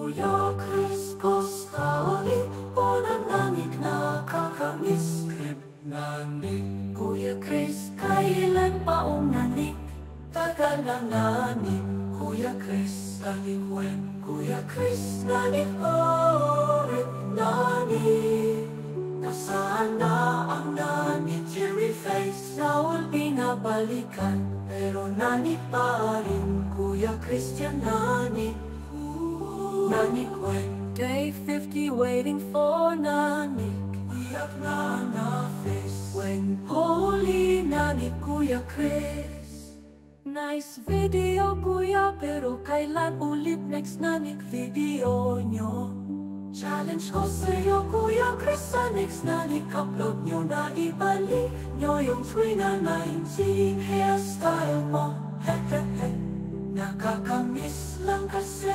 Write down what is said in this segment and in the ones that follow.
Kuya Chris Costali, panananig nakakamiss. Trip nanik, Kuya Chris, kailan pa nanik? Tagal na nanik, Kuya Chris, talikwen. Kuya Chris, nanik, rip nanik. Nasaan na ang nanik? Jerry face, nawal pinabalikan, pero nanik pa rin. Kuya Christian, nanik. Nanik when day 50 waiting for Nanik. Iyak na face when holy Nanik Kuya Chris. Nice video Kuya, pero kailan ulit next Nanik video nyo? Challenge ko sa'yo Kuya Chris, sa next Nanik upload nyo na ibalik nyo yung 2019 hairstyle mo. Hehehe. Nakakamiss lang kasi.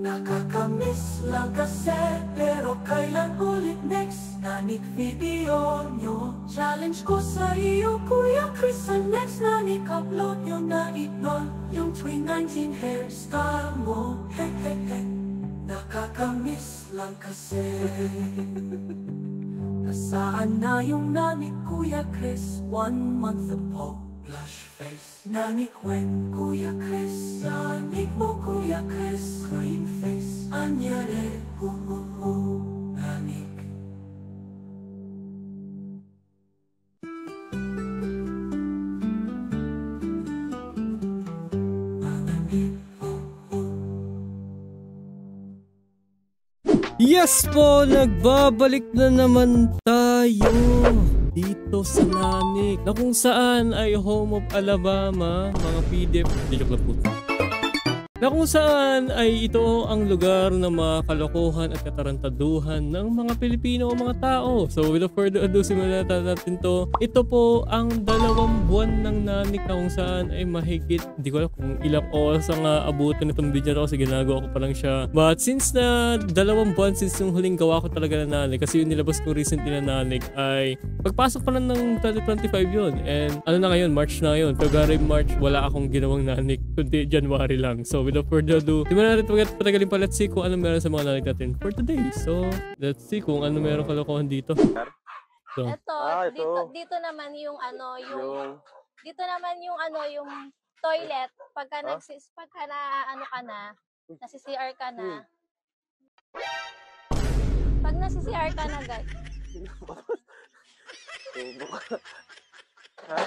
Nakakamiss lang kasi, pero kailan ulit next Nanik video nyo? Challenge ko sa iyo Kuya Chris, sa next Nanik upload nyo na ignore yung 2019 hairstyle mo. Hehehe. Nakakamiss lang kasi. Nasaan na yung Nanik Kuya Chris? 1 month ago, blush face. Nanik when Kuya Chris, nanik mo Kuya Chris, cream face. Anyari, nanik. Yes po, nagbabalik na naman tayo dito sa Nanik, na kung saan ay home of Alabama, mga PDF, joke lang po. Na kung saan ay ito ang lugar ng mga kalokohan at katarantaduhan ng mga Pilipino o mga tao. So without further ado, simulan natin to. Ito po ang 2 buwan ng Nanik, na kung saan ay mahigit, hindi ko alam kung ilang oras ang abutin itong video na kasi ginagawa ko pa lang siya. But since na 2 buwan since yung huling gawa ko talaga na Nanik, kasi yung nilabas ko recently na Nanik ay pagpasok pa lang ng 2025 yun. And ano na ngayon, March na ngayon. February, March, wala akong ginawang Nanik, kundi January lang. So without further ado, simulan natin patagalin pa. Let's see kung ano meron sa mga Nanik natin for today. So let's see kung ano meron kalokohan dito. So, dito naman yung ano, yung dito naman yung ano, yung toilet pagka na ano ka na, nasi-CR ka na. Pag nasi-CR ka na, guys. Ha?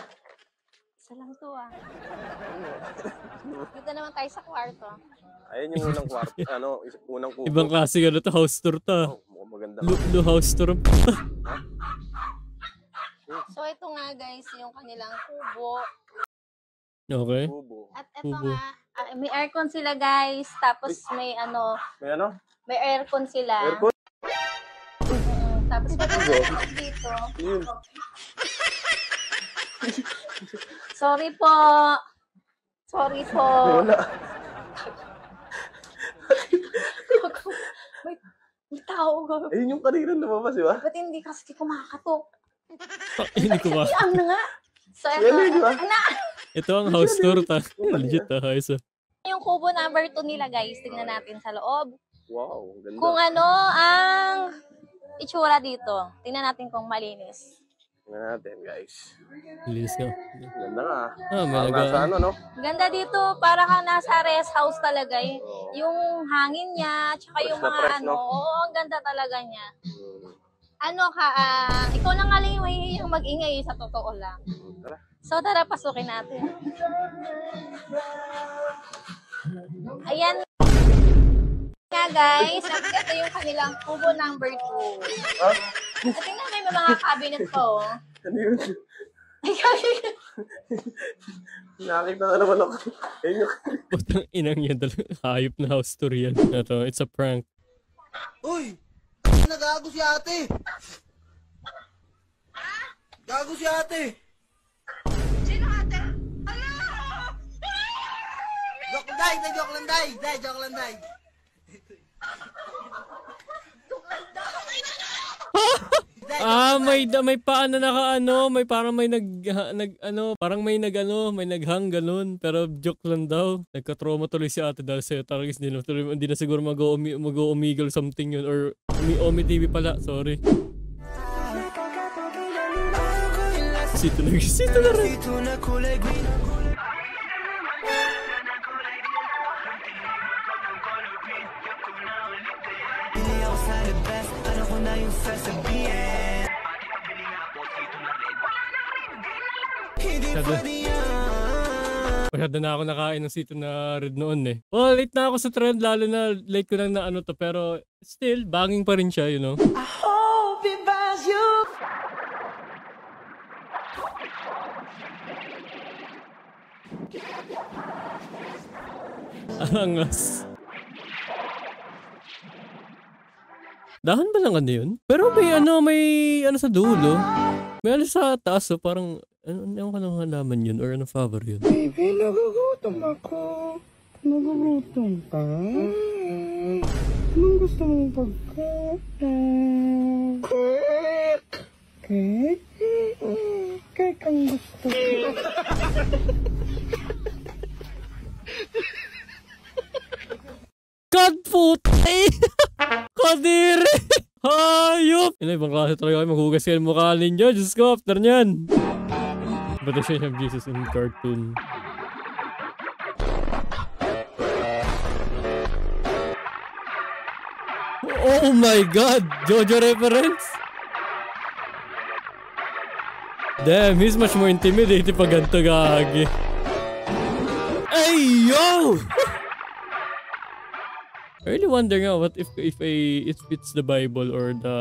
Isa lang to Dito naman tayo sa kwarto. Ayun yung unang kwarto, unang kubo. ibang klase ano to, house tour to. Mukhang maganda. Lu house tour. So ito nga guys, yung kanilang kubo. Okay. Kubo. At ito nga, may aircon sila guys. Tapos may ano? May ano? May aircon sila. Aircon? Tapos pagkakasok dito. Yun. Sorry po. Sorry po. Wala. May tao ka. Ayun yung kanina lumabas, di ba? Ba't hindi kasi kumakatok? Hindi ko ba? Ang na nga. So, ito. Di ba? Ito ang house tour ta. Legit ayos. Yung kubo number 2 nila guys. Tingnan natin sa loob. Wow, ganda. Kung ano ang itsura dito. Tingnan natin kung malinis. Tingnan natin, guys. Linis nga. Ganda nga. Malaga. Nasa ano, no? Ganda dito. Para ka nasa rest house talaga. Yung hangin niya, tsaka yung mga press, ano. no? Oo, ang ganda talaga niya. Ano ka, ikaw na nga lang yung mahihiyang mag-ingay sa totoo lang. Tara. So tara, pasukin natin. Ayan nga guys, ito yung kanilang kubo number 2. Ah? At tingnan may mga cabinet po. Ano yun? Nakakita na naman ako. Ayun yung... Putang inang yan talaga. Hayop na house tour yan. Ito, it's a prank. Uy! Nagago si ate! Gago si ate! Sino ate? Ala! Joke lang, day! Joke lang, day! Joke lang, day! May paano naka may parang may naghang ganun. Pero joke lang daw. Nagka-trauma tuloy si ate dahil sa'yo. Talagang hindi na siguro mag-o-omegle something yun. Or Omi TV pala, sorry. Sito na rin. Masyado na ako nakain ng sito na red noon eh. Oh, late na ako sa trend, lalo na late ko lang na to. Pero still, banging pa rin siya, you know. I hope it buys you. Angas. Dahan ba lang yun? Pero may sa dulo. May sa taas, so parang, ano ka nang halaman yun? Or ano favor yun? Baby, nagugutom ako. Nagugutom ka? Anong gusto mong pagkain? Cake! Cake? Cake ang gusto ko. Kadputay! Kadiri! Hayop! Ibang klase talaga kayo maghugas kayo mukha ninyo. Diyos ko, after nyan. But I should have Jesus in cartoon. Oh my god! Jojo reference? Damn, he's much more intimidating pag ganito gagi. Ay, yo! I really wonder nga what if it's the Bible or the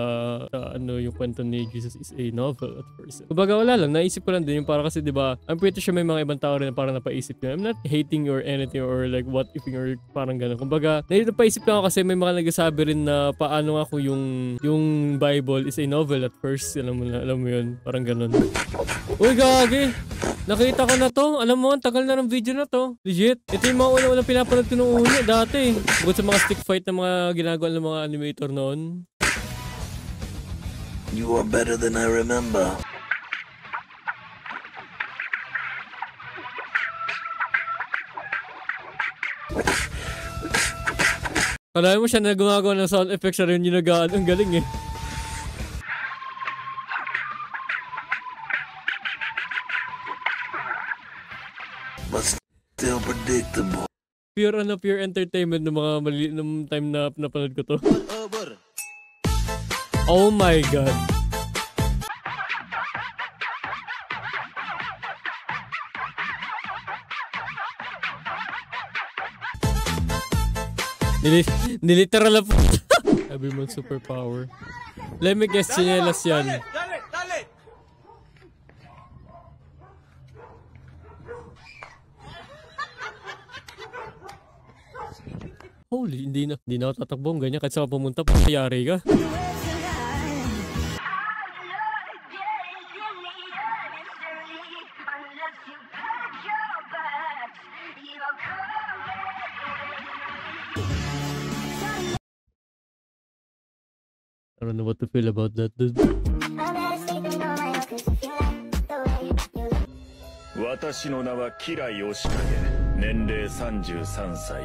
yung kwento ni Jesus is a novel at first. Kumbaga wala lang, naisip ko lang din yung para kasi 'di ba, I'm pretty sure may mga ibang tao rin na parang napaisip ko. I'm not hating or anything or like what ifing or parang gano'n. Kumbaga, napaisip lang ako kasi may mga nagsasabi rin na paano nga kung yung Bible is a novel at first. Alam mo yun, parang gano'n. Uy, gagi! Nakita ko na to. Alam mo, ang tagal na ng video na to. Legit. Ito yung mga unang pinapanood ko nung una dati. Bukod sa mga stick fight na mga ginagawa ng mga animator noon. You are better than I remember. Alam mo siya na gumagawa ng sound effects na rin yung nagaan. Ang galing eh. But still predictable. Pure entertainment ng mga ng time na napanood ko to. Oh my god. Niliteral na po. Sabi mo superpower. Let me guess, chinelas yan. Holy, hindi na ako tatakbong ganyan kahit saan pumunta, payari ka. I don't know what to feel about that, dude. 私の名は吉良義景、年齢33歳。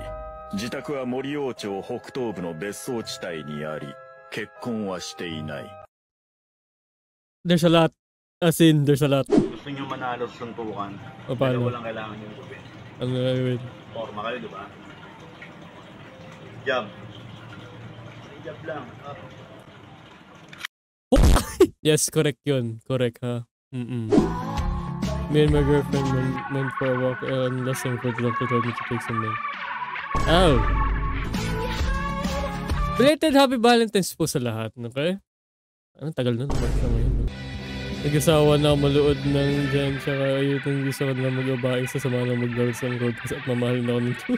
自宅は森王町北東部の別荘地帯にあり、結婚はしていない。There's a lot. As in, there's a lot. Gusto nyo manalo sa suntukan, pero walang kailangan yung gawin. Ano gawin? Forma kayo, di ba? Jab. Jab lang. Yes, correct yun. Correct, ha? Me and my girlfriend went for a walk and last time for the doctor told me to take some milk. Oh! Belated Happy Valentine's po sa lahat, okay? Anong tagal na naman siya ngayon, no? Nag-asawa na maluod ng dyan, tsaka ayun gusto ko na mag-abaing sa sama na maglaro sa road kasi at mamahal na ako nito.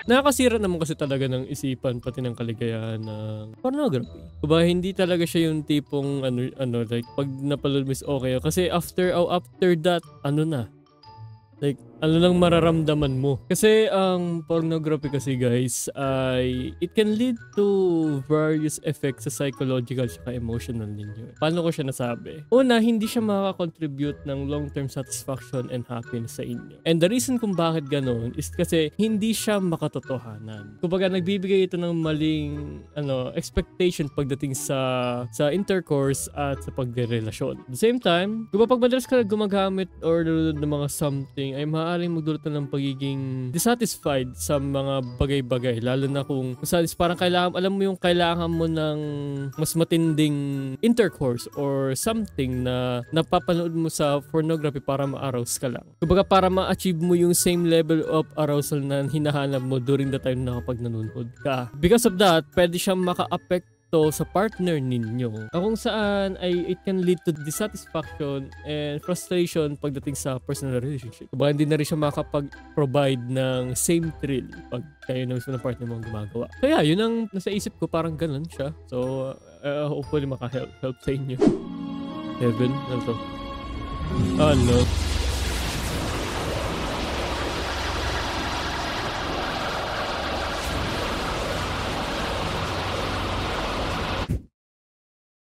Nakakasira naman kasi talaga ng isipan pati ng kaligayahan ng pornography. Kuba hindi talaga siya yung tipong like pag napalood mo is okay. Kasi after that, ano na? Like ano lang mararamdaman mo. Kasi ang pornography kasi guys ay it can lead to various effects sa psychological at emotional ninyo. Paano ko siya nasabi? Una, hindi siya makaka-contribute ng long-term satisfaction and happiness sa inyo. And the reason kung bakit ganun is kasi hindi siya makatotohanan. Kumbaga nagbibigay ito ng maling expectation pagdating sa intercourse at sa pagrerelasyon. At the same time, kapag madalas ka gumagamit or nanonood ng mga something ay maaaring magdulot ng pagiging dissatisfied sa mga bagay-bagay, lalo na kung parang kailangan, alam mo yung kailangan mo ng mas matinding intercourse or something na napapanood mo sa pornography para ma-arouse ka lang. Kumbaga para ma-achieve mo yung same level of arousal na hinahanap mo during the time na kapag nanonood ka. Because of that, pwede siyang maka-affect sa partner ninyo. Kung saan ay it can lead to dissatisfaction and frustration pagdating sa personal relationship. Kumbaga hindi na rin siya makapag-provide ng same thrill pag kayo na mismo ng partner mo ang gumagawa. Kaya yun ang nasa isip ko, parang ganun siya. So hopefully maka-help sa inyo. Heaven? Ano to? Ano?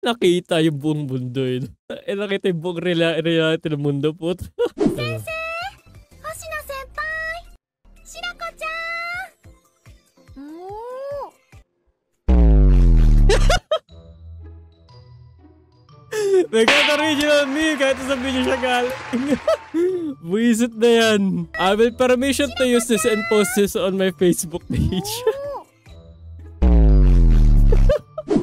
Nakita yung buong mundo yun. Nakita yung buong reality ng mundo po. Sensei! Hoshino senpai! Shirako-chan! Nagkaka-original meme kahit sa video siya galing. Buisit na yan. I will permission to use this and post this on my Facebook page.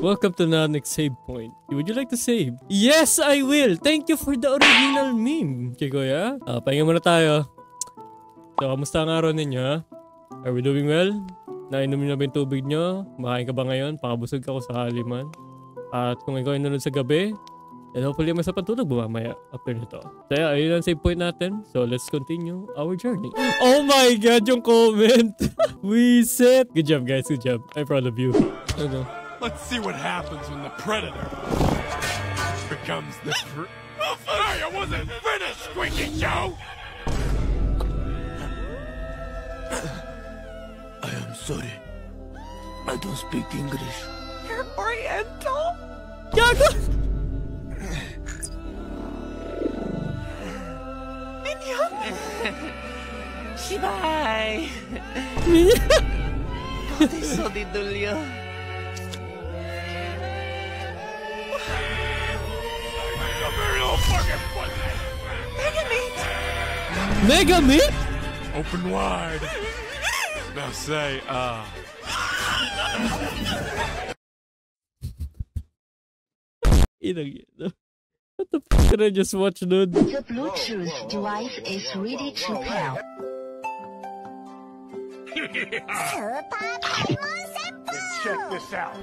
Welcome to the next save point. Would you like to save? Yes, I will! Thank you for the original meme. Okay, kuya? Pahinga muna tayo. So, kamusta ang araw ninyo, ha? Are we doing well? Nainom nyo na ba yung tubig nyo? Makain ka ba ngayon? Pakabusog ka ko sa haliman. At kung ikaw ay nanood sa gabi, then hopefully may sapang tulog mamaya after nito. So, yeah, ayun ang save point natin. So, let's continue our journey. Oh my God, yung comment! We set! Good job, guys. Good job. I'm proud of you. Ano? Let's see what happens when the predator becomes the Hey, I wasn't finished, Squeaky Joe! I am sorry. I don't speak English. You're Oriental? Gago! Minyon! Shibai! Koteso di Dulyo. Megamint? Open wide. Now say, What the fuck did I just watch, dude? The Bluetooth device is ready to pair. Check this out.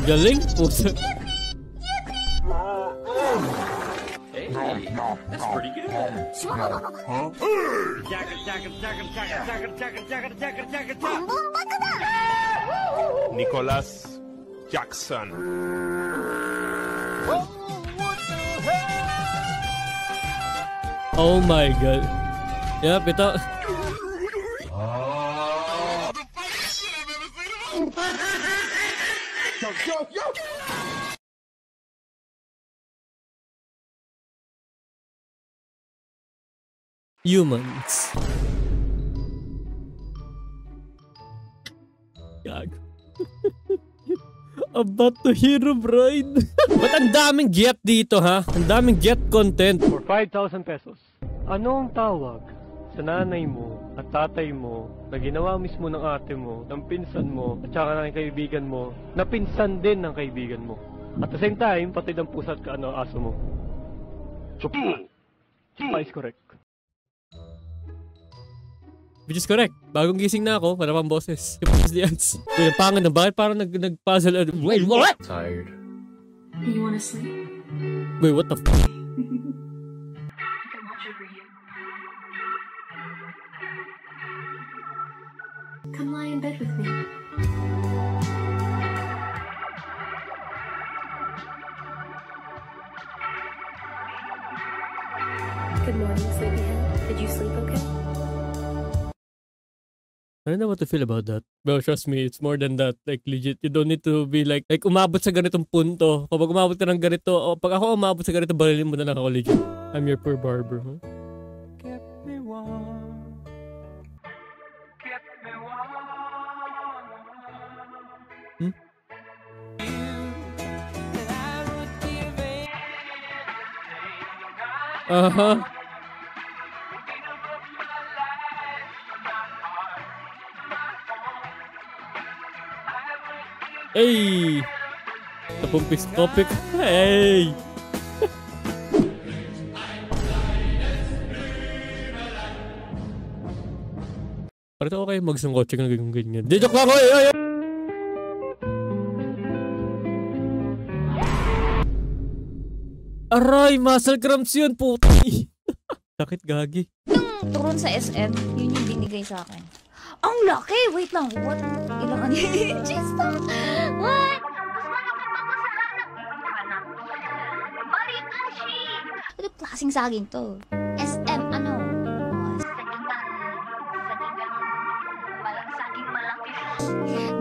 Galing po. Hey, that's pretty good. Nicholas Jackson. Oh my God. Yep, ito. Humans. Gago. About to hero bride. Ba't ang daming get dito, ha? Ang daming get content. For 5,000 pesos, ano ang tawag sa nanay mo at tatay mo na ginawa mismo ng ate mo, ng pinsan mo, at saka ng kaibigan mo, na pinsan din ng kaibigan mo? At the same time, pati ng pusa at aso mo. Chupa is correct. Which is correct. Bagong gising na ako, wala pang boses. Uy, napangad na bakit? Parang nag-puzzle. Wait, what? Tired. You wanna sleep? Wait, what the f***? I can watch over you. Come lie in bed with me. Good morning, sleepyhead. Did you sleep okay? I don't know what to feel about that. Bro, trust me, it's more than that. Like, legit, you don't need to be like umabot sa ganitong punto. Kapag umabot ka ng ganito, o pag ako umabot sa ganito, barilin mo na lang ako, legit. I'm your poor barber, huh? Kept me warm. Kept me warm. Hmm? Uh-huh. Hey! Tapumpis topic. Hey! Parito ako kayo magsangkotse ng ganyan. Di, joke lang ako eh! Aray! Muscle cramps yun! Puti! Sakit gagi. Yung turon sa SM, yun yung binigay sa akin. Ang laki! Wait lang, what? Ilang ano yun? Jeez, what? Ano klaseng saging to? SM, ano?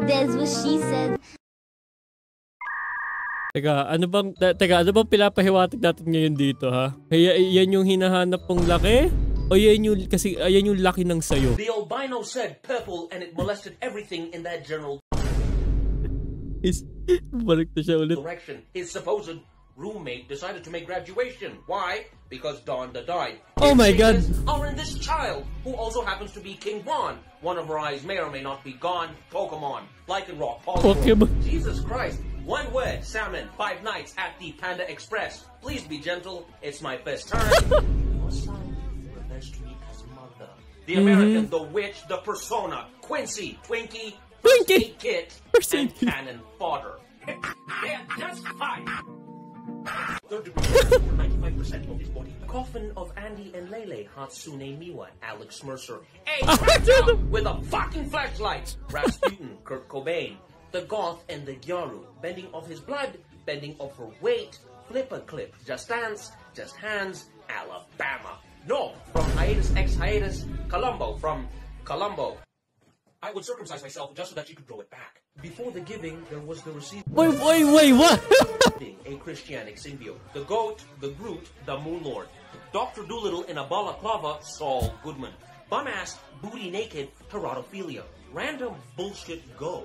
That's what she said. Teka, ano bang pinapahiwatig natin ngayon dito, ha? Yan yung hinahanap pong laki? O yan yung, kasi yan yung laki ng sayo? The albino said purple and it molested everything in that general balik na siya ulit. direction. His supposed roommate decided to make graduation. Why? Because Donda died. Oh my god! Are in this child, who also happens to be King Bon. One of her eyes may or may not be gone. Pokemon. Lycanroc. Pokemon. Jesus Christ. One word, salmon, 5 nights at the Panda Express. Please be gentle, it's my first time. Your son refers to me as mother. The American, the witch, the persona, Quincy, Twinkie, Twinkie, Kit, and cannon fodder. They're just fine. Third degree, 95% of his body. Coffin of Andy and Lele, Hatsune Miwa, Alex Mercer. A with a fucking flashlight. Rasputin, Kurt Cobain. The goth and the gyaru, bending of his blood, bending of her weight, flipper clip, just dance, just hands, Alabama. No, from hiatus ex hiatus, Columbo, from Columbo. I would circumcise myself just so that you could grow it back. Before the giving, there was the receiving. Wait, what? A Christianic symbiote. The goat, the Groot, the Moon Lord. Dr. Doolittle in a balaclava, Saul Goodman. Bum-ass, booty naked, Teratophilia. Random bullshit go.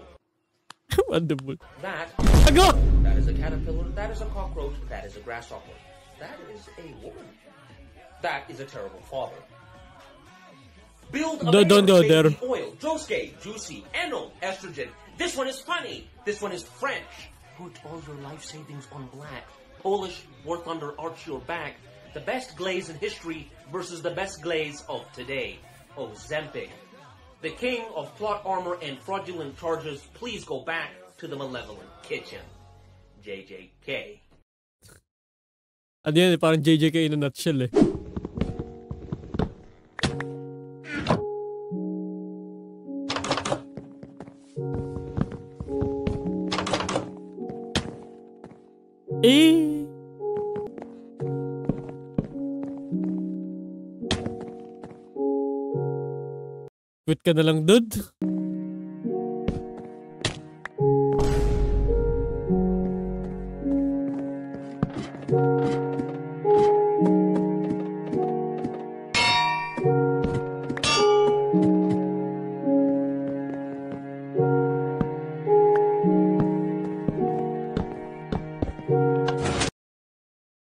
Wonderful. That is a caterpillar, that is a cockroach, that is a grasshopper. That is a woman. That is a terrible father. Build a Don't go there. Oil, Josuke, juicy, Enel, estrogen. This one is funny. This one is French. Put all your life savings on black. Polish, War Thunder, arch your back. The best glaze in history versus the best glaze of today. Ozempic. The king of plot armor and fraudulent charges, please go back to the malevolent kitchen. JJK. Ano yan, parang JJK in a nutshell eh. Quit ka na lang, dude.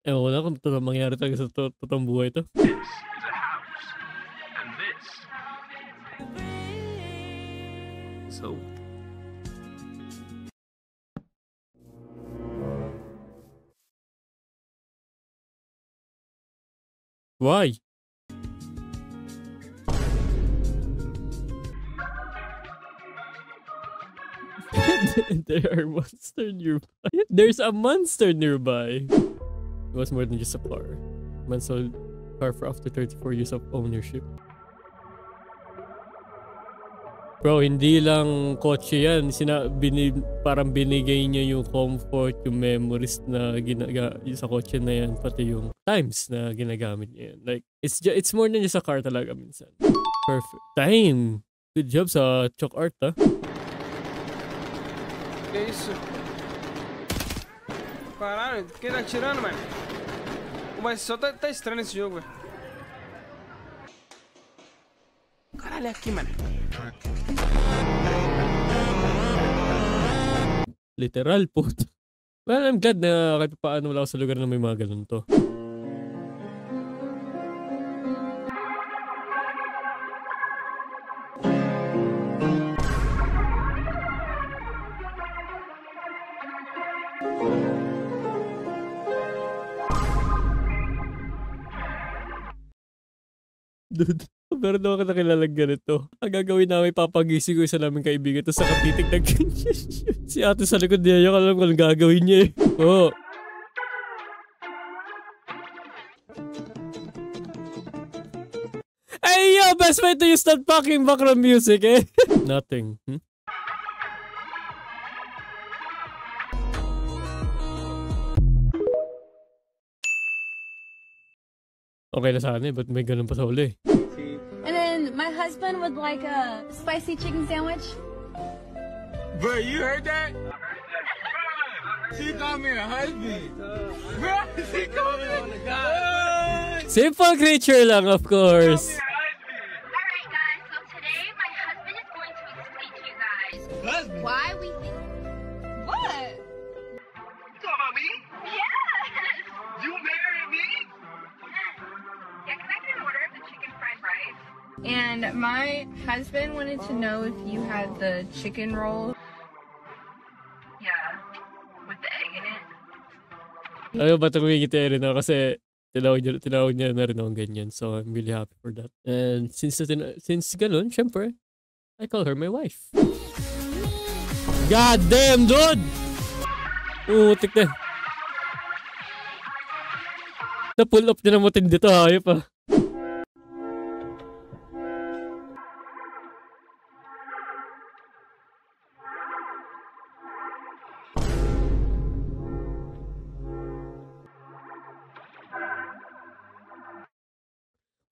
Ewan ko na kung ito na mangyari talaga sa totoong buhay ito. So why? There are monsters nearby. There's a monster nearby. It was more than just a car. Man sold car for after 34 years of ownership. Bro, hindi lang kotse yan. Parang binigay niya yung comfort, yung memories na sa kotse na yan, pati yung times na ginagamit niya yan. Like, it's more than just a car talaga minsan. Perfect. Time! Good job sa chalk art, ha? Que isso? Caralho, quem tá atirando, mano? Mas só tá estranho esse jogo, velho. Caralho, é aqui, mano. Literal po. Well, I'm glad na kahit paano wala ako sa lugar na may mga ganun to. Dude, meron daw ako nakilalang ganito. Ang gagawin namin, papagising ko isa namin kaibigan. Tapos nakatitig na ganyan. Si ate sa likod niya, yung alam ko lang gagawin niya eh. Oo. Ay yo, best way to use that fucking background music eh. Nothing. Okay na sana eh, ba't may ganun pa sa uli? And then my husband would like a spicy chicken sandwich. Bro, you heard that? She called me a husband. Bro, she called me a god. Simple creature lang, of course. Alright guys, so today my husband is going to explain to you guys why we think... What? Talk about me? Yes! You married me? Yeah, can I get an order of the chicken fried rice? And my husband wanted to know if you had the chicken roll. Yeah, with the egg in it. Ayaw ba ito kumikita rin ako kasi tinawag niya na rin akong ganyan. So I'm really happy for that. And since ganun, syempre, I call her my wife. God damn, dude! Utik na. Na-pull up niya na mutin dito, hayop ah.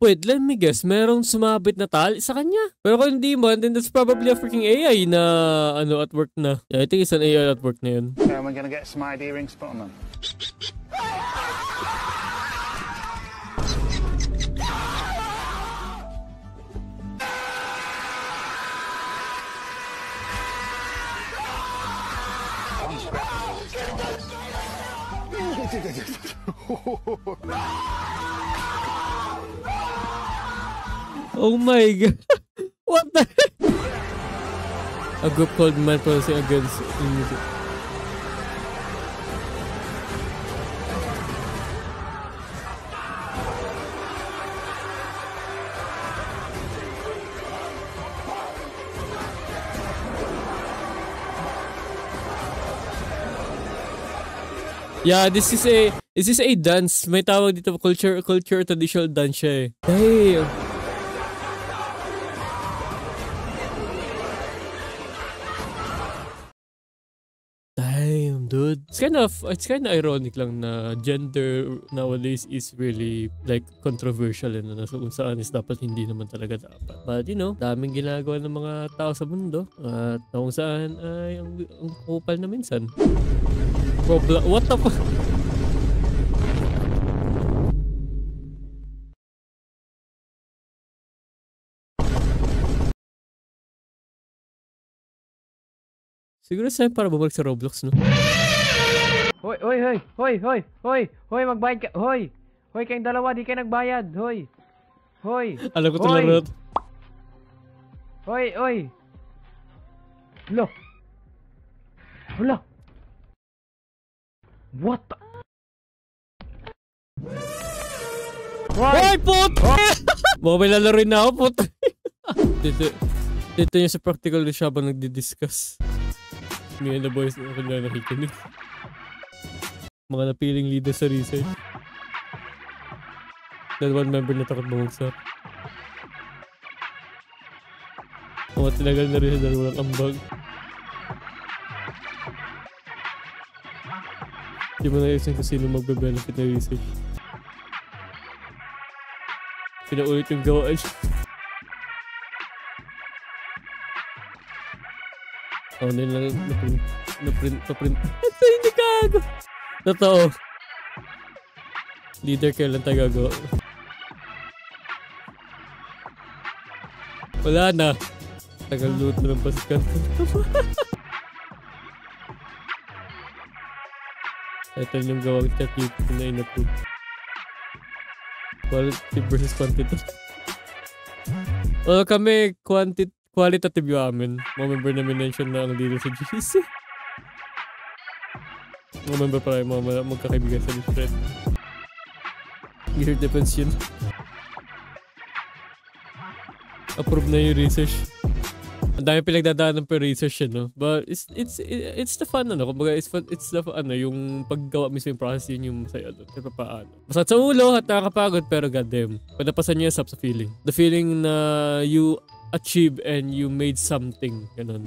Wait, let me guess, merong sumabit na tali sa kanya. Pero kung hindi man, then that's probably a freaking AI na at work na. Yeah, I think it's an AI at work na yun. Am I gonna get some ID rings put on them? Oh my god. What the heck? A group called Man Protesting Against Music. Yeah, this is a dance. May tawag dito culture traditional dance siya eh. Damn. Damn, dude. It's kind of ironic lang na gender nowadays is really like controversial and kung saan is dapat hindi naman talaga dapat. But you know, daming ginagawa ng mga tao sa mundo at kung saan ay ang kupal na minsan. What the fuck? Siguro sa'yo para bumalik sa Roblox, no? Hoy, magbayad ka. Hoy, kayong dalawa, di kayo nagbayad. Hoy. Alam ko ito laro. Hoy. Hala. What the? Hoy, put! Baka may lalaroin na ako, put! Dito yung sa practical na siya ba nagdi-discuss. Me and the boys na ako na nakikinig. Mga napiling leader sa research. Then one member na takot bumagsak. O, tinagal na rin dahil walang ambag. Hindi mo na-explain kung sino magbe-benefit na research. Pinaulit yung gawaan. Oh, nila na-print. Ito, hindi kago. Totoo. Leader, kailan tayo gagawa? Wala na. Tagal loot na ng pasikan. Ito yung gawang chat YouTube na in-approve. Quality versus quantity. O kami, qualitative yung amin. Mga member na minention na ang dito sa GC. Mga member pa rin, mga magkakaibigan sa Listred. Weird defense yun. Approve na yung research. Ang dami pinagdadaanan per research yun, no? But it's the fun, ano? Kumbaga, it's the fun, ano? Yung paggawa mismo yung process yun yung masaya, ano? Kaya paano. Masakit sa ulo at nakakapagod, pero goddamn. Pag napasan nyo yung sa feeling. The feeling na you achieve and you made something. Ganun.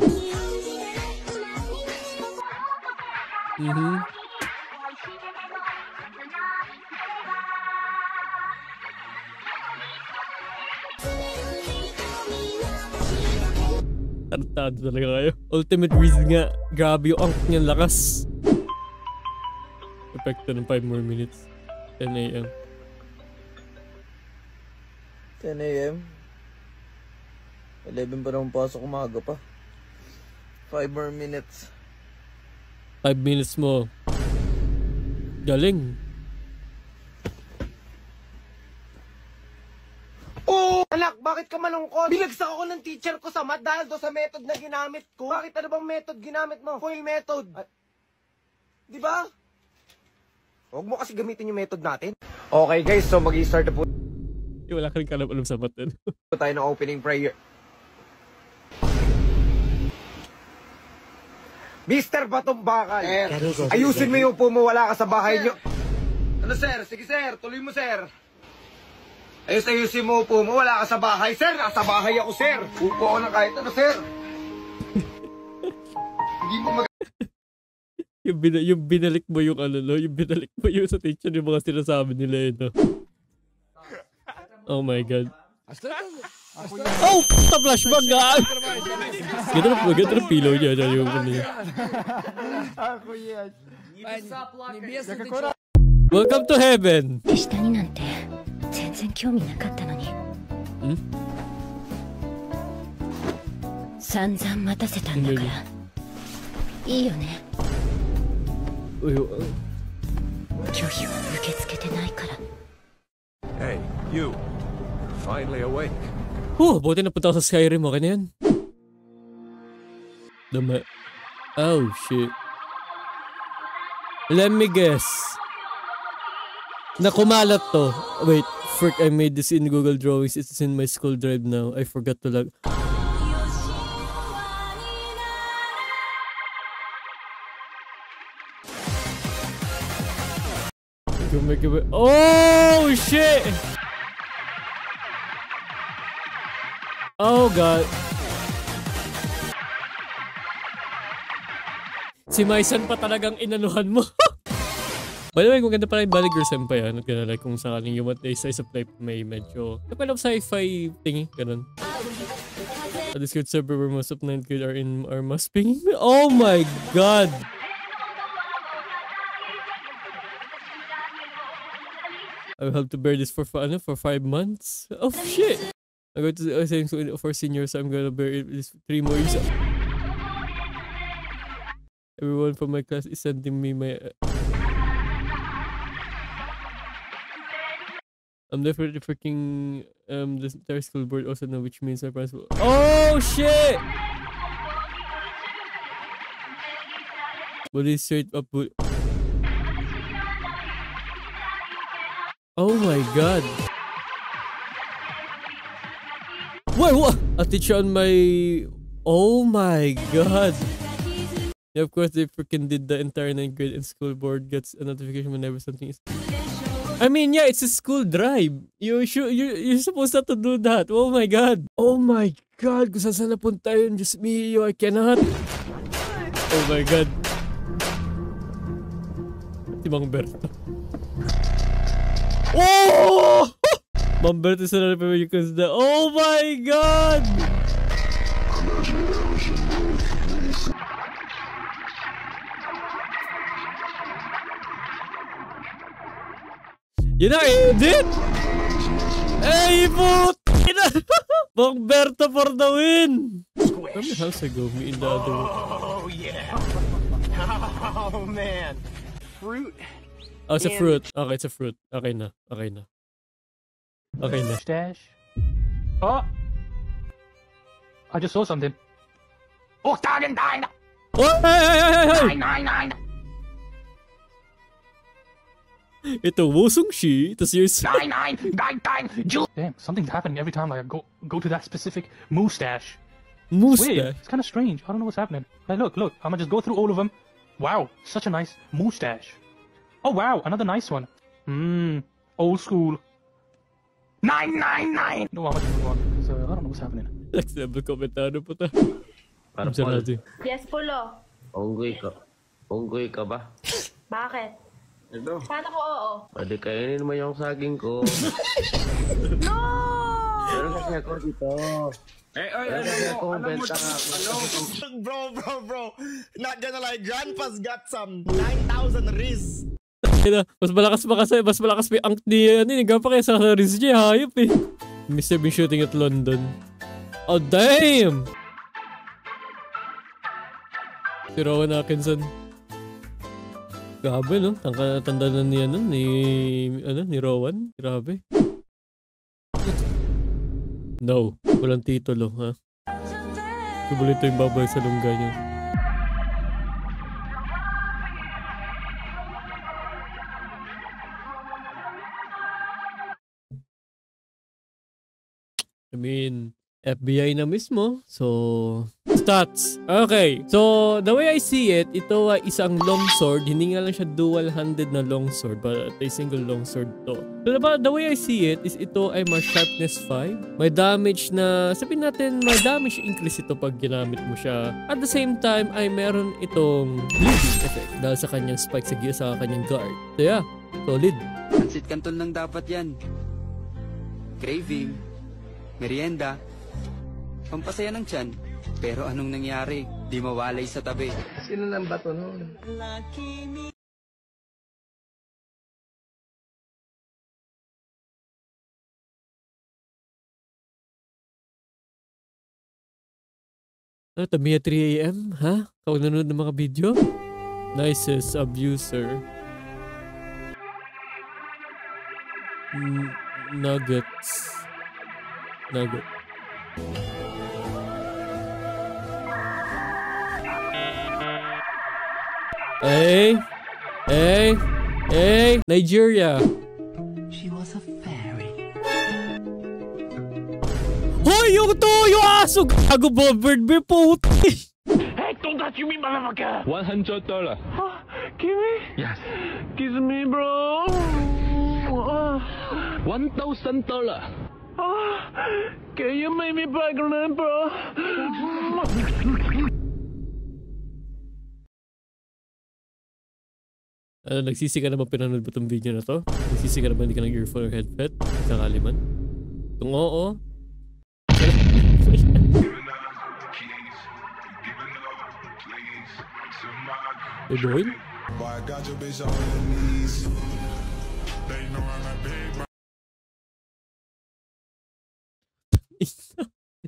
Tartado talaga kayo. Ultimate reason nga, grabe yung angk niyang lakas. Epekto ng 5 more minutes. 10 AM. 10 AM? 11 pa naman pasok, umaga pa. 5 more minutes. 5 minutes mo. Galing. Oh! Anak, bakit ka malungkot? Binagsak ako ng teacher ko sa math dahil doon sa method na ginamit ko. Bakit ano bang method ginamit mo? Foil method. Di ba? Huwag mo kasi gamitin yung method natin. Okay guys, so mag-i-start na po. Wala ka rin kalam-alam sa math din. Tayo ng opening prayer. Mr. Batong Bakal, ayusin mo yung upo mo, wala ka sa bahay nyo. Ano sir? Sige sir, tuloy mo sir. Ayusin mo upo mo, wala ka sa bahay. Sir, nasa bahay ako sir. Upo ako na kahit ano sir. Hindi mo mag... yung binalik mo yung ano, no? Yung binalik mo yung sa teacher yung mga sinasabi nila yun, no? Oh my god. Oh! Puta flashback nga! Ganda na pillow niya. Yung ano niya. Welcome to heaven! 全然興味なかったのに。散々待たせたんだから。いいよね。拒否は受け付けてないから。Hey, you. Finally awake. Buti napunta ako sa Skyrim, okay na yan. Dama. Oh, shit. Let me guess. Nakumalat to. Wait, frick, I made this in Google Drawings. It's in my school drive now. I forgot to log. Oh, shit! Oh, God. Si Maisan pa talagang inanuhan mo. By the way, kung ganda pala yung Baliger Senpai, not gonna like kung sakaling yung slice of life may medyo kapag sci-fi thingy, ganun. A Discord server where most of 9th grade are mass pinging me. Oh my god! I will have to bear this for 5 months? Oh shit! I'm going to say for seniors, I'm gonna bear this 3 more years. Everyone from my class is sending me my... I'm definitely freaking the entire school board also know, which means my parents will... Oh shit! Bully straight up. Oh my god! Wait, what? A teacher on my... Oh my god! Yeah, of course they freaking did the entire 9th grade and school board gets a notification whenever something is... I mean, yeah, it's a school drive. You're supposed not to do that. Oh my God. Oh my God. Kung saan napunta yun, Diyos mio, I cannot. Oh my God. Si Mang Berto. Oh! Mang Berto sa nalapamay na. Oh my God! Yun na, edit! Ay, putina! Mang Berto for the win! How many house ago me in the other one? Oh, yeah. Oh, man. Fruit. Oh, it's a fruit. Okay, it's a fruit. Okay na. Okay na. Okay na. Stash. Oh! I just saw something. Oh, tagen! Oh, hey! Nine. Ito, Wosung Shi. Tapos yours. Nine. Damn, something's happening every time I go to that specific mustache. Weird. It's kind of strange. I don't know what's happening. Hey, look. I'm gonna just go through all of them. Wow, such a nice mustache. Oh wow, another nice one. Old school. 999. No, how much move on? So I don't know what's happening. Next level komentado po ta. Para Paul. Yes, Pulo. Unggoy ka ba? Bakit? Ito. Paano ko oo? Pwede kainin mo yung saging ko. No! Meron kasi ako dito. Bro. Not gonna lie, Grandpa's got some 9,000 riz. Mas malakas pa yung angk niya. Hindi pa kaya sa riz niya. Hayop eh. Mr. Bean shooting at London. Oh, damn! Si Rowan Atkinson. Grabe, no? Tanda na niya nun, ni Rowan. Grabe. No. Walang titulo, ha? Kubulito yung baboy sa lungga niya. I mean, FBI na mismo. So, stats. Okay. So, the way I see it, ito ay isang longsword. Hindi nga lang siya dual-handed na longsword, but a single longsword to. So, the way I see it is ito ay may sharpness 5. May damage na, sabihin natin, may damage increase ito pag ginamit mo siya. At the same time, ay meron itong bleeding effect dahil sa kanyang spike sa kanyang guard. So, yeah. Solid. Pansit Canton lang dapat yan. Craving. Merienda. Pampasaya ng tiyan. Pero anong nangyari? Di mawalay sa tabi. Sino nang bato nun? Ano, Tamiya 3 AM? Ha? Kau nanonood ng mga video? Nicest abuser. Nuggets. Nugget. Hey, Nigeria. She was a fairy. Hoy, yung aso! Gago Bobbird, be puti! Hey, don't touch me, motherfucker! $100. Give me? Yes. Kiss me, bro. $1,000. Can you make me pregnant, bro? Nagsisi ka na ba pinanood mo itong video na to? Nagsisi ka na ba hindi ka nag-earphone or headset? Sakali man? Kung oo, hey boy?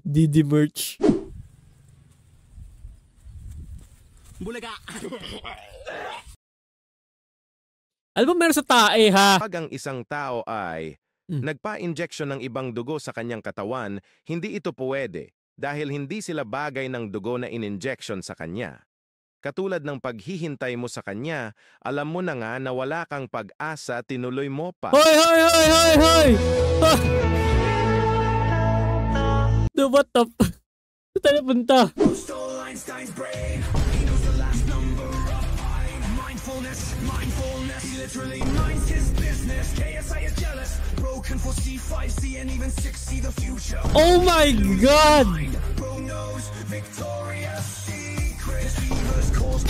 Didi merch. Bulaga. Alam mo meron sa tae ha? Pag ang isang tao ay nagpa-injection ng ibang dugo sa kanyang katawan, hindi ito pwede dahil hindi sila bagay ng dugo na in-injection sa kanya. Katulad ng paghihintay mo sa kanya, alam mo na nga na wala kang pag-asa, tinuloy mo pa. Hoy! What the f... Saan tayo punta? Mindfulness, he literally minds his business. can foresee 5C and even 6C the future. Oh my God! Bro knows Victoria's Secret. Deceivers calls.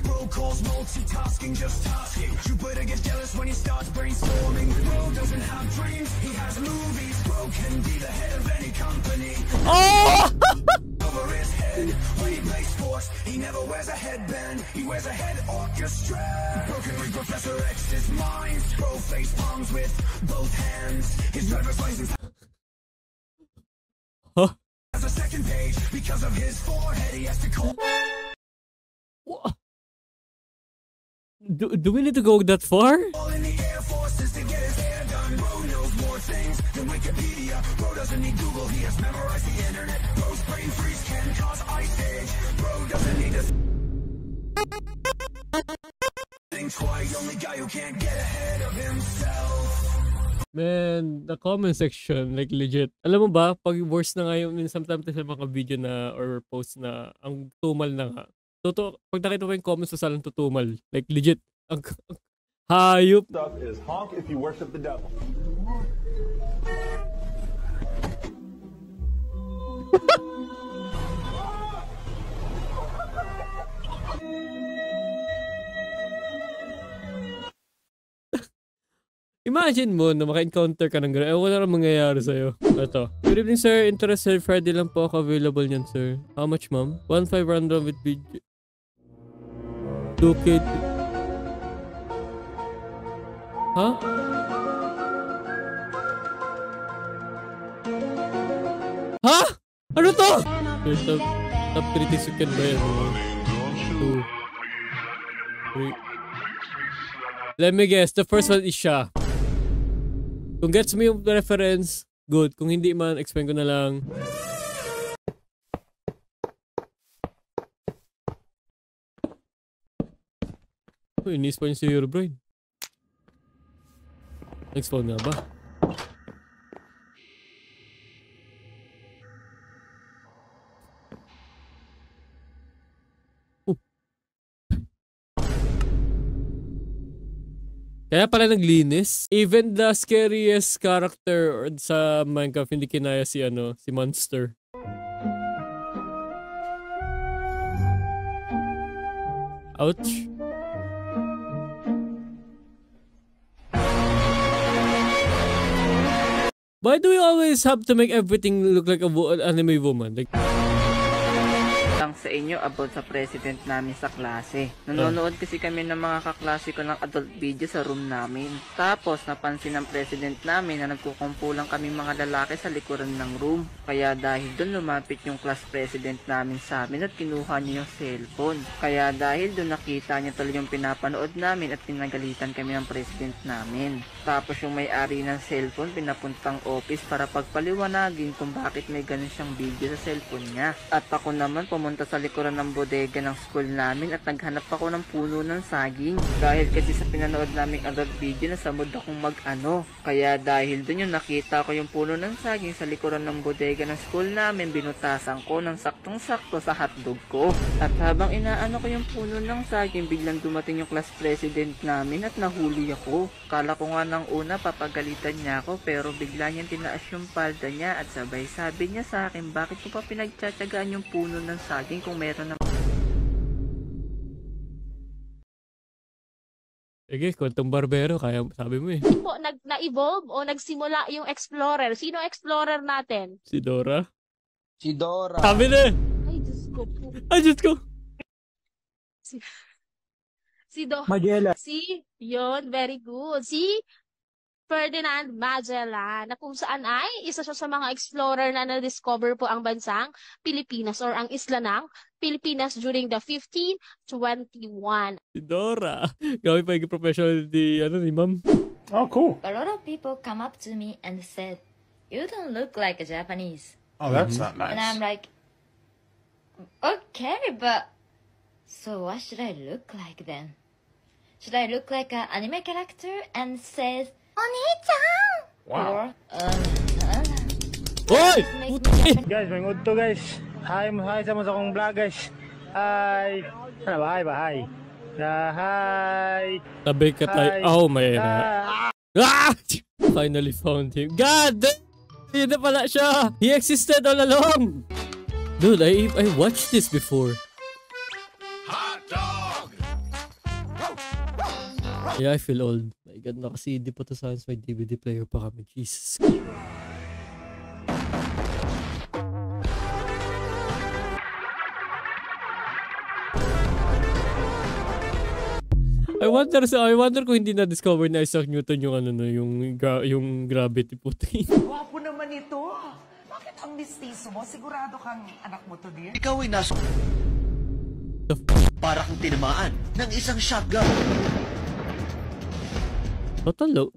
Bro calls multitasking, just tasking. Jupiter gets jealous when he starts brainstorming. Bro doesn't have dreams, he has movies. Bro can be the head of any company. Oh! Over his head when he plays sports, he never wears a headband. He wears a head orchestra. Bro can read Professor X's mind. Bro face palms with both hands. His driver's license has a second page because of his forehead. He has to call. Do we need to go that far? All in the Air Forces to get his hair done. Bro knows more things than Wikipedia. Bro doesn't need Google, he has memorized the internet. Bro's brain freeze can cause ice age. Bro doesn't need to think twice. Only guy who can't get ahead of himself. Man, the comment section, like legit. Alam mo ba, pag worst na nga yung sometimes sa mga video na or post na ang tumal na nga. Totoo, pag nakita mo yung comments sa salang tutumal. Like legit. Ang hayop. Stuff is honk if you worship the devil. Imagine mo na maka-encounter ka ng gano'n. Wala na mangyayari sa'yo. Ito. Good evening, sir. Interested Friday lang po ako available niyan, sir. How much, ma'am? 1.5 random with video. 2K. Ha? Ha? Ano to? Top 30 second ba yan? 2 3. Let me guess. The first one is siya. Kung gets mo yung reference, good. Kung hindi man, explain ko na lang. Uy, inis pa yung si Herobrine. Next phone nga ba? Kaya pala naglinis. Even the scariest character sa Minecraft hindi kinaya si si Monster. Ouch. Why do we always have to make everything look like an anime woman? Like sa inyo about sa president namin sa klase. Nanonood kasi kami ng mga kaklase ko ng adult video sa room namin. Tapos napansin ng president namin na nagkukumpulang kami mga lalaki sa likuran ng room. Kaya dahil doon lumapit yung class president namin sa amin at kinuha niya yung cellphone. Kaya dahil doon nakita niya talaga yung pinapanood namin at pinagalitan kami ng president namin. Tapos yung may-ari ng cellphone pinapuntang office para pagpaliwanagin kung bakit may ganun siyang video sa cellphone niya. At ako naman pumunta sa likuran ng bodega ng school namin at naghanap ako ng puno ng saging. Dahil kasi sa pinanood naming adult video na samod akong mag-ano. Kaya dahil dun yung nakita ko yung puno ng saging sa likuran ng bodega ng school namin, binutasan ko ng saktong-sakto sa hotdog ko. At habang inaano ko yung puno ng saging, biglang dumating yung class president namin at nahuli ako. Kala ko nga nang una papagalitan niya ako, pero bigla niyang tinaas yung palda niya at sabay sabi niya sa akin, bakit ko pa pinagtsatsagaan yung puno ng saging kung meron na... Sige, kwentong barbero, kaya sabi mo eh. Po, na-evolve o nagsimula yung Explorer. Sino Explorer natin? Si Dora? Si Dora. Sabi na! Ay, Diyos ko po. Ay, Diyos ko! Magellan. Yun, very good. Si Ferdinand Magellan, na kung saan ay isa siya sa mga explorer na na-discover po ang bansang Pilipinas or ang isla ng Pilipinas during the 1521. Si Dora. Gawin pa yung professional ni ma'am. Oh, cool. A lot of people come up to me and said, "You don't look like a Japanese." Oh, that's not nice. And I'm like, okay, but so what should I look like then? Should I look like an anime character and says, "Oni-chan"? Wow. Oy! Guys, may mood to guys. Hi sa mga akong vlog guys. Hi. Ano ba? Hi. Hi. Tabi ka tayo. Oh, may na. Ah! finally found him. God! Yun na pala siya! He existed all along! Dude, I watched this before. Hot dog! Yeah, I feel old. My God, naka-CD pa to sa may DVD player pa kami. Jesus. I wonder kung hindi na-discover na Isaac Newton yung ano no, yung gravity puti. Wapo naman ito. Bakit ang mistiso mo? Sigurado kang anak mo to, dear? Ikaw ay nasa... Para kang tinamaan ng isang shotgun. Tatalog.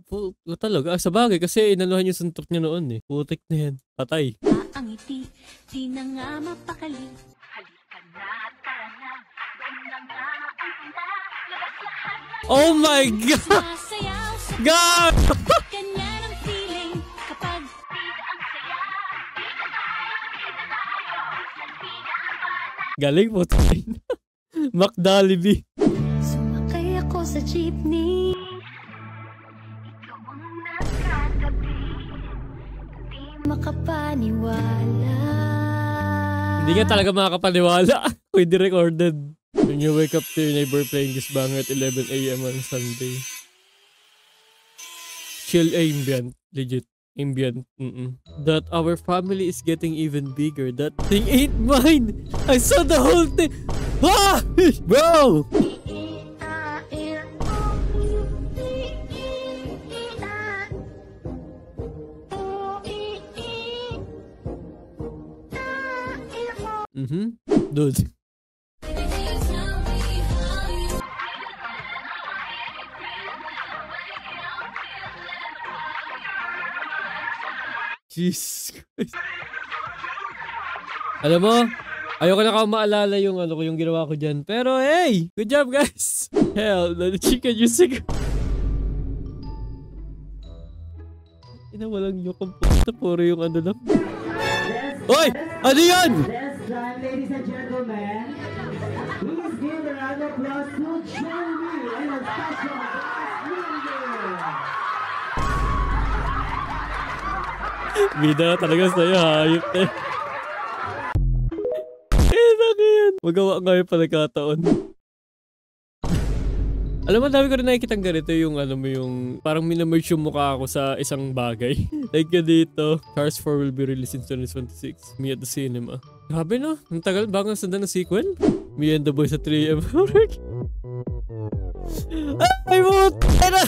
Sa bagay kasi inanuhan yung suntok niya noon eh. Putik na yan. Patay. Ang ngiti, di na nga mapakali. Halika na, tara na. Doon na nga ang punta. Labas lahat na. Oh my God! God! Ganyan ang feeling kapag bida ang saya. Bida tayo, bida ang bata. Galing po tayo. Macdalibi. Sumakay ako sa jeepney. Ikaw ang nakatabi. Di makapaniwala. Hindi nga talaga makakapaniwala. Pwede recorded. When you wake up to your neighbor playing this banger at 11 AM on Sunday. Chill ambient. Legit. Ambient. That our family is getting even bigger. That thing ain't mine. I saw the whole thing. Ah! Bro! Dude. Jesus Christ. Alam mo, ayoko na maalala yung ano ko yung ginawa ko dyan. Pero hey, good job guys. Hell, the chicken music. Ina walang yung komputa, puro yung ano lang. Hoy! Ano yan? Ladies and gentlemen, please give a round of applause to Jeremy and a special Bida talaga sa'yo, hayop eh. Yan. Magawa nga yung pagkakataon. Alam mo, dami ko rin nakikitang ganito yung ano mo yung parang minamerge yung mukha ako sa isang bagay. Like yun dito, Cars 4 will be released in 2026. Me at the cinema. Grabe no? Ang tagal bago sundan ng sequel. Me and the boys at 3am. Ay mo! Tara!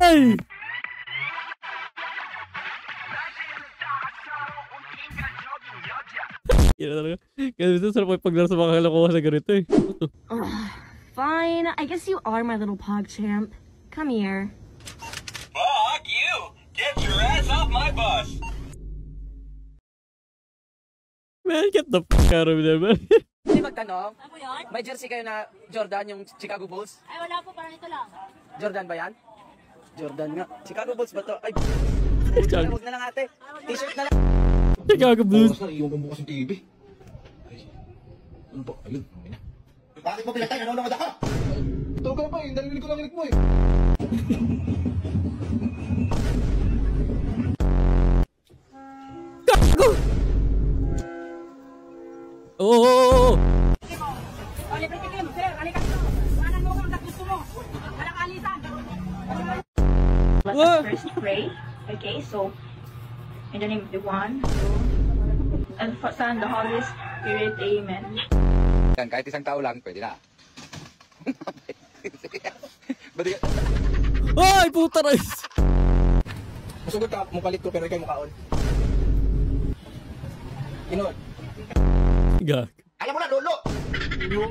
Ay! Kaya talaga. Kasi ito sarap may paglaro sa mga kalokohan na ganito eh. Fine, I guess you are my little pog champ. Come here. Fuck you! Get your ass off my bus! Man, get the fuck out of there, man. Hindi magtanong, may jersey kayo na Jordan, yung Chicago Bulls? Ay, wala po, parang ito lang. Jordan ba yan? Jordan nga. Chicago Bulls ba to? Ay, huwag na lang ate. T-shirt na lang. Chicago Bulls. Iwan mo bukas yung TV. Ano po? Ayun. Bakit mo pinatay? Nanonood ako? Tawag ka na pa eh. Narinig ko lang rinig mo eh. Gago! Oo! Let us first pray. Okay, so in the name of the One, and Son, the Holy Spirit, Amen. Kahit isang tao lang, pwede na. Ay, puta rin! Masugod ka, mukalit ko pero ikaw mukaon. Inoon. Gag. Alam mo na, lolo!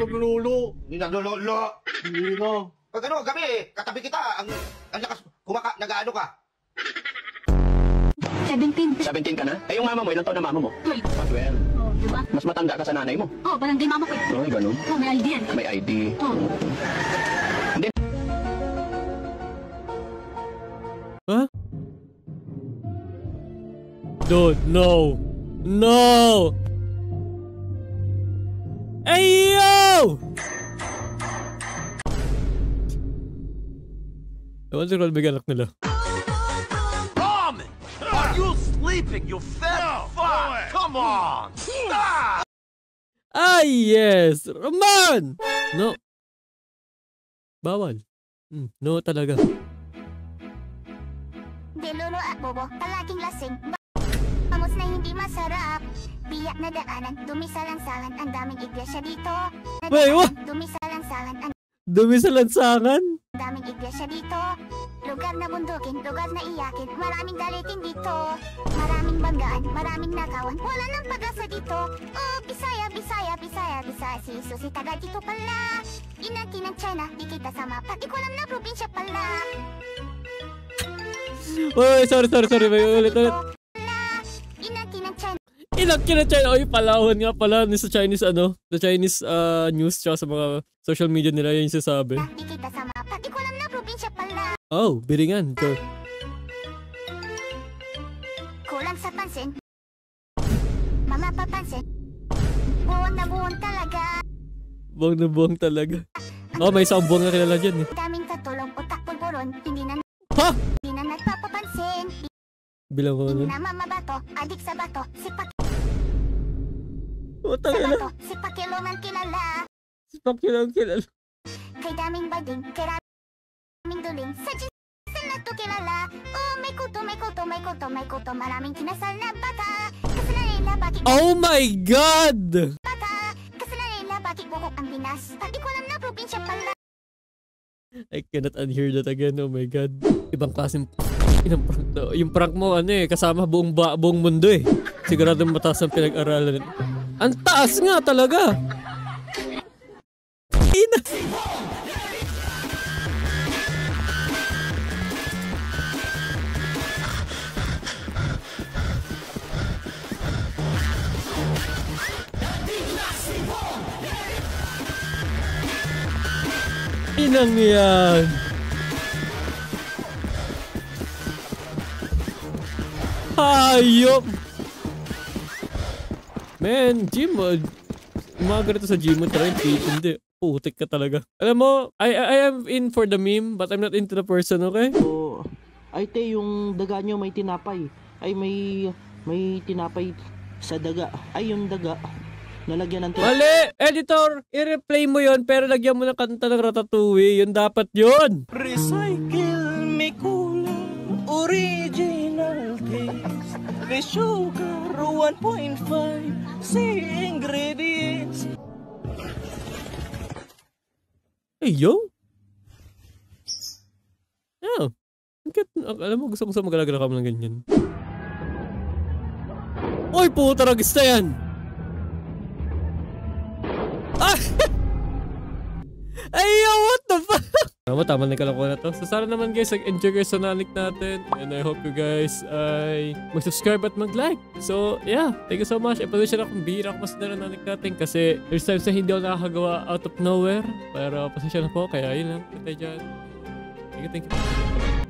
Lolo! Hindi na, lolo! Hindi na. Pag ano, gabi eh, katabi kita, ang lakas, nag-ano ka? 17. 17 ka na? Eh, yung mama mo, ilang taon na mama mo? 12. 12. Oh, diba? Mas matanda ka sa nanay mo? Oh, barangay mama ko. Ay, ganun. Oh, may ID yan. May ID. Oh. Hindi. Huh? Dude, no! No! Hey, yo! Ewan si Rolbig anak nila. Ramen! Are you sleeping, you fat fuck? Come on! Stop! Ah, yes! Roman! No. Bawal. No talaga. Delolo at bobo, palaging lasing. Vamos na hindi masarap. Biyak na daanan, dumisalansangan. Ang daming iglesia dito. Wait, what? Dumisalansangan. Ang Dumi sa lansangan? daming iglesia dito. Lugar na bundukin, lugar na iyakin. Maraming dalitin dito. Maraming banggaan, maraming nakawan. Wala nang pag-asa dito. Oh, Bisaya, Bisaya, Bisaya, Bisaya. Si Susi taga dito pala. Inati ng China, di kita sama. Pati ko alam na probinsya pala. Uy, sorry. Ulit. Inati ng China. Inaki na China. Uy, palahon nga pala sa Chinese sa Chinese news tsaka sa mga social media nila yung sasabi. Di kita sama. Pati ko alam na probinsya pala. Oh, biringan. Sure. Kulang sa pansin. Mama papansin. Buwan na buwan talaga. Buwang na buwang talaga. Oh, may isang buwang na kilala dyan eh. Daming katulong utak pulburon. Hindi na Ha? Hindi na nagpapapansin. Bilang ko Hindi na. na mamabato. Adik sa bato. Sipak Utang sa na. bato. Sipakiluman kilala. Sipakilang kilala. Kay daming bading. Kay daming duling. Sa Gisel na to kilala. Oh, may kuto, may kuto, may kuto, may kuto. Maraming kinasal na bata. Kasalanan nila bakit Oh my God! bata. Kasalanan nila bakit bukok ang binas. Pati ko alam na probinsya pala. I cannot unhear that again. Oh my God. Ibang klaseng inang prank to. Yung prank mo kasama buong mundo eh. Sigurado mataas ang pinag-aralan. Ang taas nga talaga. Ina. Inang yan. Hayop. Man, gym umaga na to sa gym mo. Try hindi. Putik ka talaga. Alam mo, I am in for the meme but I'm not into the person, okay? So, ay te, yung daga nyo may tinapay. Ay may tinapay sa daga. Ay yung daga. Nalagyan ng Mali! Editor! I-replay mo yon pero lagyan mo ng kanta ng Ratatouille. Yun dapat yun! Recycle may kulang original taste. May sugar 1.5 sa ingredients. Hey, yo! Oh. Alam mo, gusto ko magalagala ka mo ng ganyan. Uy, puta ragista yan! Ah! Ayaw, what the fuck? Tama na kalakuha na to. So sana naman guys, enjoy guys sa nanik natin. And I hope you guys ay mag-subscribe at mag-like. So yeah, thank you so much. Pasensya na kung bihira ako mas na nanik natin kasi there's times na hindi ako nakakagawa out of nowhere. Pero pasensya na po, kaya yun lang. Kita dyan. Thank you.